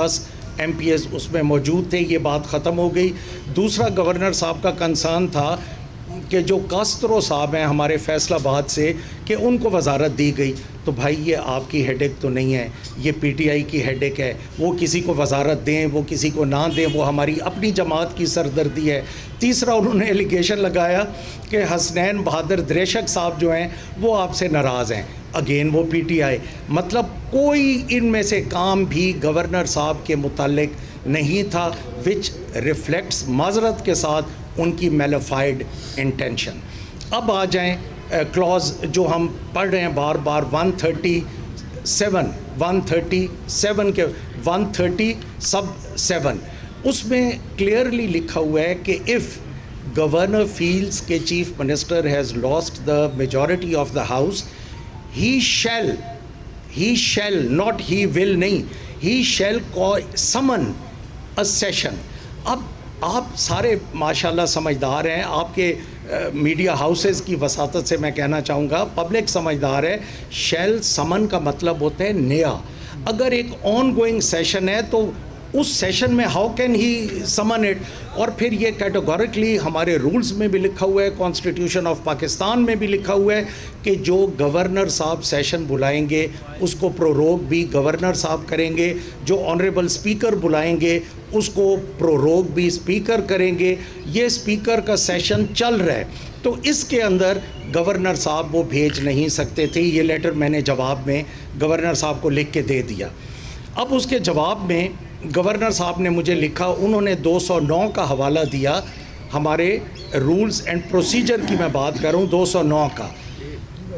M P as اس میں موجود تھے، یہ بات ختم ہو گئی۔ دوسرا گورنر صاحب کا کنسرن تھا کہ جو کاسترو صاحب ہیں ہمارے فیصل آباد سے، کہ ان کو وزارت دی گئی، تو بھائی یہ آپ کی ہیڈ ایک تو نہیں ہے، یہ پی ٹی آئی کی ہیڈ ایک ہے۔ وہ کسی کو وزارت دیں، وہ کسی کو نہ دیں، وہ ہماری اپنی جماعت کی سردردی ہے۔ تیسرا انہوں نے ایلیگیشن لگایا کہ حسنین بہادر دریشک صاحب جو ہیں وہ آپ سے ناراض ہیں، اگین وہ پی ٹی آئی۔ مطلب کوئی ان میں سے کام بھی گورنر صاحب کے متعلق نہیں تھا، وچ ریفلیکٹس معذرت کے ساتھ ان کی میلیفائڈ انٹینشن۔ اب آ جائیں کلوز جو ہم پڑھ رہے ہیں بار بار 137 کے 137، اس میں کلیئرلی لکھا ہوا ہے کہ اف گورنر فیلز کہ chief minister has lost the majority of the house, he shall not he will نہیں he shall summon a session۔ اب آپ سارے ماشاءاللہ سمجھدار ہیں، آپ کے میڈیا ہاؤسز کی وساطت سے میں کہنا چاہوں گا پبلک سمجھدار ہے۔ shall summon کا مطلب ہوتا ہے نیا۔ اگر ایک آن گوئنگ سیشن ہے تو اس سیشن میں ہاؤ کین ہی سمن اٹ؟ اور پھر یہ کیٹیگوریکلی ہمارے رولز میں بھی لکھا ہوا ہے، کانسٹیٹیوشن آف پاکستان میں بھی لکھا ہوا ہے کہ جو گورنر صاحب سیشن بلائیں گے اس کو پروروگ بھی گورنر صاحب کریں گے، جو آنریبل اسپیکر بلائیں گے اس کو پروروگ بھی اسپیکر کریں گے۔ یہ اسپیکر کا سیشن چل رہا ہے تو اس کے اندر گورنر صاحب وہ بھیج نہیں سکتے تھے۔ یہ لیٹر میں نے جواب میں گورنر صاحب کو لکھ کے دے دیا۔ اب اس کے جواب میں گورنر صاحب نے مجھے لکھا، انہوں نے 209 کا حوالہ دیا، ہمارے رولز اینڈ پروسیجر کی میں بات کروں 209 کا۔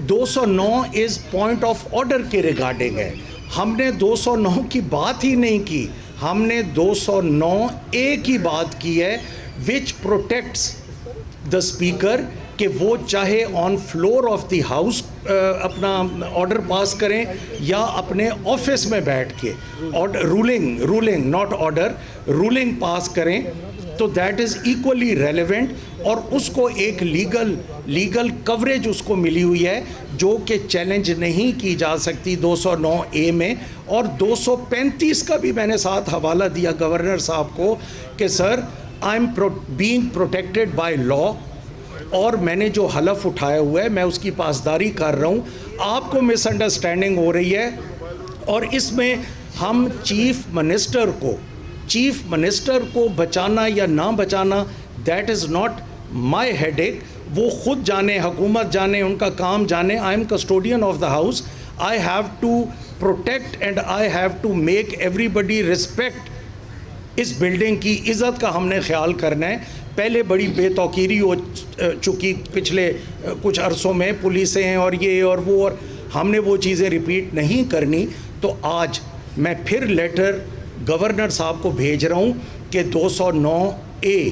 209 از پوائنٹ آف آرڈر کے ریگارڈنگ ہے، ہم نے 209 کی بات ہی نہیں کی، ہم نے 209A کی بات کی ہے، وچ پروٹیکٹس دا اسپیکر کہ وہ چاہے on floor of the house اپنا آرڈر پاس کریں یا اپنے آفس میں بیٹھ کے رولنگ ناٹ آرڈر، رولنگ پاس کریں، تو دیٹ از ایکولی ریلیونٹ، اور اس کو ایک لیگل کوریج اس کو ملی ہوئی ہے جو کہ چیلنج نہیں کی جا سکتی 209A میں۔ اور 235 کا بھی میں نے ساتھ حوالہ دیا گورنر صاحب کو کہ sir I am being protected by law, اور میں نے جو حلف اٹھایا ہوا ہے میں اس کی پاسداری کر رہا ہوں۔ آپ کو مس انڈرسٹینڈنگ ہو رہی ہے، اور اس میں ہم چیف منسٹر کو بچانا یا نہ بچانا that is not my headache, وہ خود جانے، حکومت جانے، ان کا کام جانے۔ I am custodian of the house, I have to protect and I have to make everybody respect. اس بلڈنگ کی عزت کا ہم نے خیال کرنا ہے۔ پہلے بڑی بے توقیری ہو چکی پچھلے کچھ عرصوں میں، پولیسیں اور یہ اور وہ، اور ہم نے وہ چیزیں ریپیٹ نہیں کرنی۔ تو آج میں پھر لیٹر گورنر صاحب کو بھیج رہا ہوں کہ 209A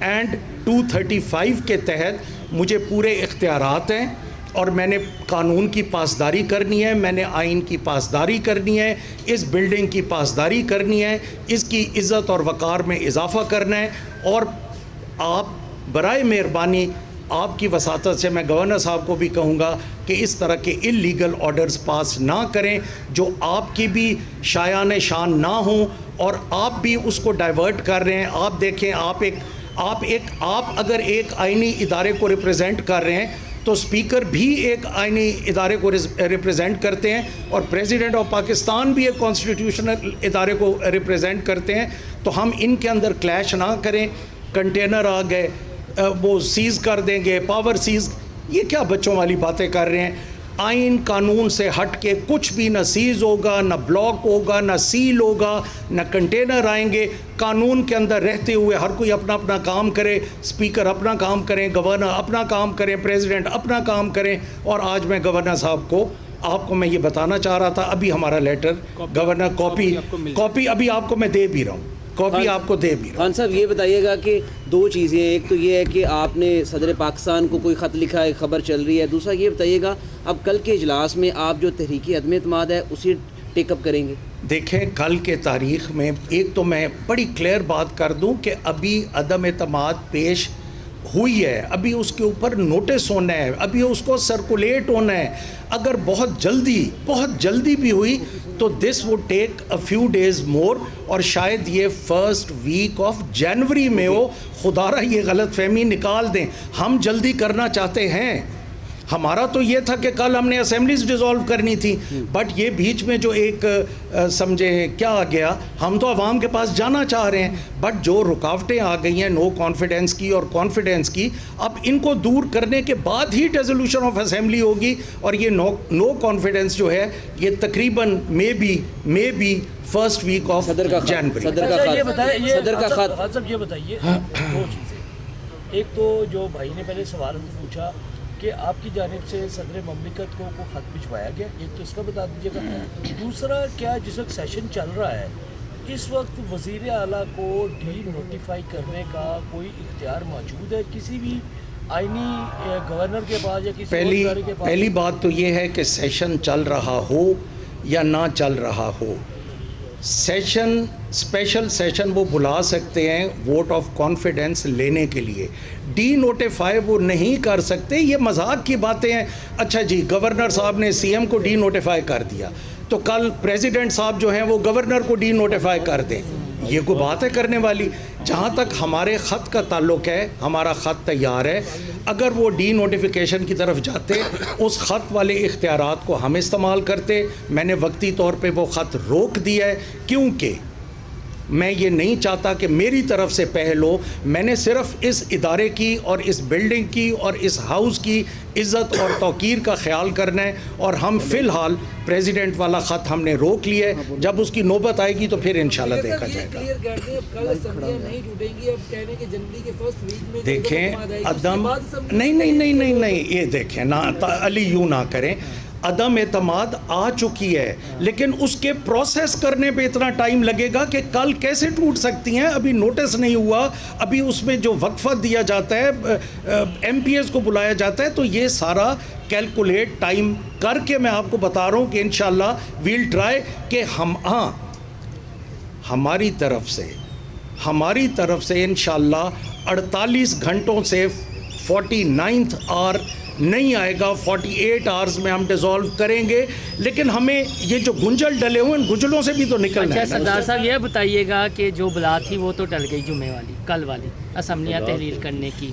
اینڈ 235 کے تحت مجھے پورے اختیارات ہیں، اور میں نے قانون کی پاسداری کرنی ہے، میں نے آئین کی پاسداری کرنی ہے، اس بلڈنگ کی پاسداری کرنی ہے، اس کی عزت اور وقار میں اضافہ کرنا ہے۔ اور آپ برائے مہربانی آپ کی وساطت سے میں گورنر صاحب کو بھی کہوں گا کہ اس طرح کے اللیگل آرڈرز پاس نہ کریں جو آپ کی بھی شایان شان نہ ہوں، اور آپ بھی اس کو ڈائیورٹ کر رہے ہیں۔ آپ دیکھیں، آپ اگر ایک آئینی ادارے کو ریپریزنٹ کر رہے ہیں تو اسپیکر بھی ایک آئینی ادارے کو ریپریزنٹ کرتے ہیں، اور پریزیڈنٹ آف پاکستان بھی ایک کانسٹیٹیوشنل ادارے کو ریپریزنٹ کرتے ہیں۔ تو ہم ان کے اندر کلیش نہ کریں۔ کنٹینر آ گئے وہ سیز کر دیں گے، پاور سیز، یہ کیا بچوں والی باتیں کر رہے ہیں؟ آئین قانون سے ہٹ کے کچھ بھی نہ سیز ہوگا، نہ بلاک ہوگا، نہ سیل ہوگا، نہ کنٹینر آئیں گے۔ قانون کے اندر رہتے ہوئے ہر کوئی اپنا اپنا کام کرے، اسپیکر اپنا کام کریں، گورنر اپنا کام کریں، پریزیڈنٹ اپنا کام کریں۔ اور آج میں گورنر صاحب کو آپ کو میں یہ بتانا چاہ رہا تھا، ابھی ہمارا لیٹر گورنر کاپی ابھی آپ کو میں دے بھی رہا ہوں، کاپی آپ کو دے بھی رہا ہوں۔ خان صاحب یہ بتائیے گا کہ دو چیزیں، ایک تو یہ ہے کہ آپ نے صدر پاکستان کو کوئی خط لکھا ہے، خبر چل رہی ہے، دوسرا یہ بتائیے گا اب کل کے اجلاس میں آپ جو تحریک عدم اعتماد ہے اسی ٹیک اپ کریں گے؟ دیکھیں کل کے تاریخ میں ایک تو میں بڑی کلیئر بات کر دوں کہ ابھی عدم اعتماد پیش ہوئی ہے, ابھی اس کے اوپر نوٹس ہونا ہے, ابھی اس کو سرکولیٹ ہونا ہے. اگر بہت جلدی بھی ہوئی تو this would take a few days more, اور شاید یہ فرسٹ ویک آف جنوری میں ہو. خدا را یہ غلط فہمی نکال دیں, ہم جلدی کرنا چاہتے ہیں. ہمارا تو یہ تھا کہ کل ہم نے اسمبلیز ڈیزالو کرنی تھی, بٹ یہ بیچ میں جو ایک سمجھے کیا آ گیا, ہم تو عوام کے پاس جانا چاہ رہے ہیں, بٹ جو رکاوٹیں آ گئی ہیں نو کانفیڈنس کی اور کانفیڈنس کی, اب ان کو دور کرنے کے بعد ہی ریزولوشن آف اسمبلی ہوگی. اور یہ نو کانفیڈنس جو ہے یہ تقریباً maybe first week of January. صدر کا خط. صاحب یہ بتائیے دو چیزیں. ایک تو جو بھائی نے پہلے سوال پوچھا کہ آپ کی جانب سے صدر مملکت کو کوئی خط بھجوایا گیا, ایک تو اس کا بتا دیجیے گا. دوسرا, کیا جس وقت سیشن چل رہا ہے اس وقت وزیر اعلیٰ کو ڈی نوٹیفائی کرنے کا کوئی اختیار موجود ہے کسی بھی آئینی گورنر کے پاس یا کسی اور ادارے کے پاس؟ پہلی بات تو یہ ہے کہ سیشن چل رہا ہو یا نہ چل رہا ہو, اسپیشل سیشن وہ بلا سکتے ہیں ووٹ آف کانفیڈنس لینے کے لیے. ڈی نوٹیفائی وہ نہیں کر سکتے. یہ مذاق کی باتیں ہیں. اچھا جی, گورنر صاحب نے سی ایم کو ڈی نوٹیفائی کر دیا تو کل پریزیڈنٹ صاحب جو ہیں وہ گورنر کو ڈی نوٹیفائی کر دیں. یہ کوئی بات ہے کرنے والی؟ جہاں تک ہمارے خط کا تعلق ہے, ہمارا خط تیار ہے. اگر وہ ڈی نوٹیفیکیشن کی طرف جاتے, اس خط والے اختیارات کو ہم استعمال کرتے. میں نے وقتی طور پہ وہ خط روک دیا ہے, کیونکہ میں یہ نہیں چاہتا کہ میری طرف سے پہل ہو. میں نے صرف اس ادارے کی اور اس بلڈنگ کی اور اس ہاؤس کی عزت اور توقیر کا خیال کرنا ہے, اور ہم فی الحال پریزیڈنٹ والا خط ہم نے روک لیا ہے. جب اس کی نوبت آئے گی تو پھر انشاءاللہ دیکھا جائے گا. دیکھیں عدم نہیں, یہ دیکھیں نا علی یوں نہ کریں. عدم اعتماد آ چکی ہے, لیکن اس کے پروسیس کرنے پہ اتنا ٹائم لگے گا کہ کل کیسے ٹوٹ سکتی ہیں. ابھی نوٹس نہیں ہوا, ابھی اس میں جو وقفہ دیا جاتا ہے, ایم پی ایس کو بلایا جاتا ہے, تو یہ سارا کیلکولیٹ ٹائم کر کے میں آپ کو بتا رہا ہوں کہ انشاءاللہ ویل ٹرائی کہ ہماری طرف سے انشاءاللہ 48 گھنٹوں سے 49th آور نہیں آئے گا. 48 آورز میں ہم ڈیزالو کریں گے, لیکن ہمیں یہ جو گنجل ڈلے ہوئے ان گنجلوں سے بھی تو نکلنا ہے. اچھا سردار صاحب یہ بتائیے گا کہ جو بلا تھی وہ تو ٹل گئی, جمعے والی کل والی اسمبلیاں تحلیل کرنے کی,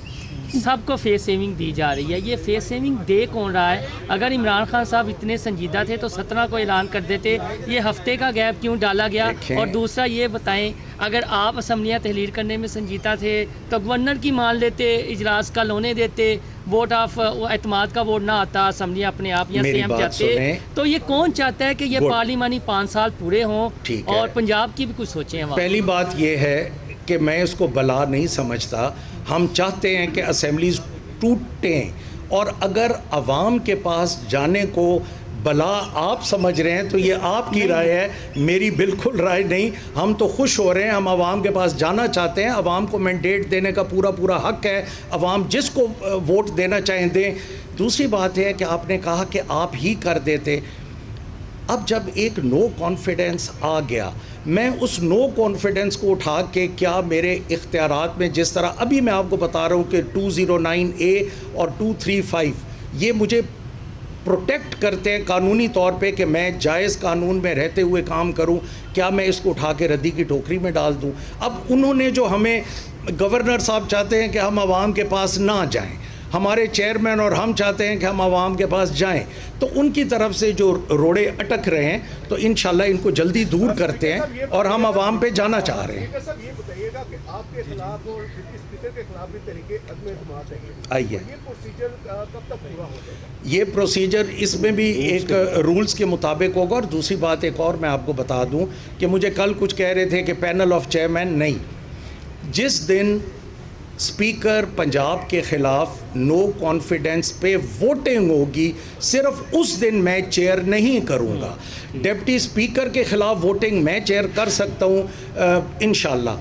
سب کو فیس سیونگ دی جا رہی ہے. یہ فیس سیونگ دے کون رہا ہے؟ اگر عمران خان صاحب اتنے سنجیدہ تھے تو 17 کو اعلان کر دیتے, یہ ہفتے کا گیپ کیوں ڈالا گیا؟ اور دوسرا یہ بتائیں, اگر آپ اسمبلیاں تحلیل کرنے میں سنجیدہ تھے تو گورنر کی مان لیتے, اجلاس کل ہونے دیتے, ووٹ آف اعتماد کا ووٹ نہ آتا, اسمبلی اپنے آپ یا سی ایم چاہتے. تو یہ کون چاہتا ہے کہ یہ پارلیمانی 5 سال پورے ہوں اور پنجاب کی بھی کچھ سوچیں؟ پہلی بات یہ ہے کہ میں اس کو بلا نہیں سمجھتا. ہم چاہتے ہیں کہ اسمبلیز ٹوٹیں, اور اگر عوام کے پاس جانے کو بلا آپ سمجھ رہے ہیں تو یہ آپ کی رائے ہے, میری بالکل رائے نہیں. ہم تو خوش ہو رہے ہیں, ہم عوام کے پاس جانا چاہتے ہیں. عوام کو مینڈیٹ دینے کا پورا حق ہے, عوام جس کو ووٹ دینا چاہیں دیں. دوسری بات ہے کہ آپ نے کہا کہ آپ ہی کر دیتے. اب جب ایک نو کانفیڈنس آ گیا, میں اس نو کانفیڈنس کو اٹھا کے کیا میرے اختیارات میں, جس طرح ابھی میں آپ کو بتا رہا ہوں کہ 209A اور 235 یہ مجھے پروٹیکٹ کرتے ہیں قانونی طور پہ کہ میں جائز قانون میں رہتے ہوئے کام کروں, کیا میں اس کو اٹھا کے ردی کی ٹوکری میں ڈال دوں؟ اب انہوں نے جو ہمیں, گورنر صاحب چاہتے ہیں کہ ہم عوام کے پاس نہ جائیں, ہمارے چیئرمین اور ہم چاہتے ہیں کہ ہم عوام کے پاس جائیں, تو ان کی طرف سے جو روڑے اٹک رہے ہیں تو انشاءاللہ ان کو جلدی دور کرتے ہیں, اور ہم عوام پہ جانا چاہ رہے ہیں. یہ بتائیے گا کہ آپ کے خلاف اور اسپیکر کے خلاف بھی طریقے عدم اعتماد ہیں, آئیے یہ پروسیجر کب تک پورا ہو جائے گا؟ یہ پروسیجر اس میں بھی ایک رولز کے مطابق ہوگا. اور دوسری بات ایک اور میں آپ کو بتا دوں کہ مجھے کل کچھ کہہ رہے تھے کہ پینل آف چیئرمین نہیں, جس دن اسپیکر پنجاب کے خلاف نو کانفیڈنس پہ ووٹنگ ہوگی, صرف اس دن میں چیئر نہیں کروں گا. ڈپٹی اسپیکر کے خلاف ووٹنگ میں چیئر کر سکتا ہوں انشاءاللہ.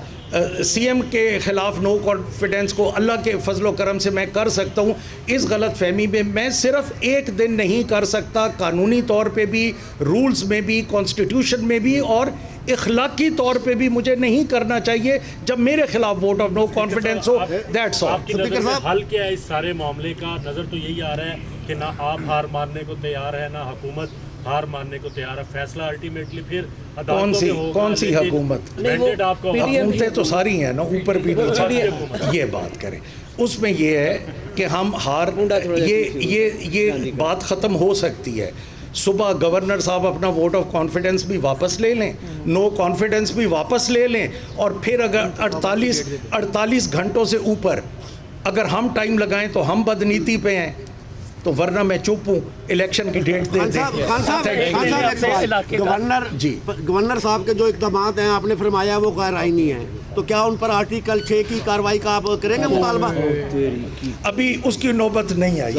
سی ایم کے خلاف نو کانفیڈنس کو اللہ کے فضل و کرم سے میں کر سکتا ہوں. اس غلط فہمی میں صرف ایک دن نہیں کر سکتا, قانونی طور پہ بھی, رولز میں بھی, کانسٹیٹیوشن میں بھی, اور اخلاقی طور پہ بھی مجھے نہیں کرنا چاہیے جب میرے خلاف ووٹ آف نو کانفیڈنس ہو. That's all. آپ کی نظر میں حل کیا ہے اس سارے معاملے کا؟ نظر تو یہی آ رہا ہے کہ نہ آپ ہار ماننے کو تیار ہے، نہ حکومت ہار ماننے کو تیار ہے. فیصلہ الٹیمیٹلی پھر عدالتوں میں ہوگا. کون سی حکومت؟ مینڈیٹ آپ کا حکومتیں تو ساری ہیں نا، اوپر بھی نیچے. یہ بات کریں، اس میں یہ ہے کہ ہم یہ بات ختم ہو سکتی ہے. صبح گورنر صاحب اپنا ووٹ آف کانفیڈنس بھی واپس لے لیں، نو کانفیڈنس بھی واپس لے لیں، اور پھر اگر 48 گھنٹوں سے اوپر اگر ہم ٹائم لگائیں تو ہم بدنیتی پہ ہیں، تو ورنہ میں چپ ہوں. الیکشن کی ڈیٹ دے دیں. گورنر صاحب کے جو اقدامات ہیں آپ نے فرمایا وہ غیر آئینی ہیں، تو کیا ان پر آرٹیکل 6 کی کارروائی کا آپ کریں گے مطالبہ؟ ابھی اس کی نوبت نہیں آئی.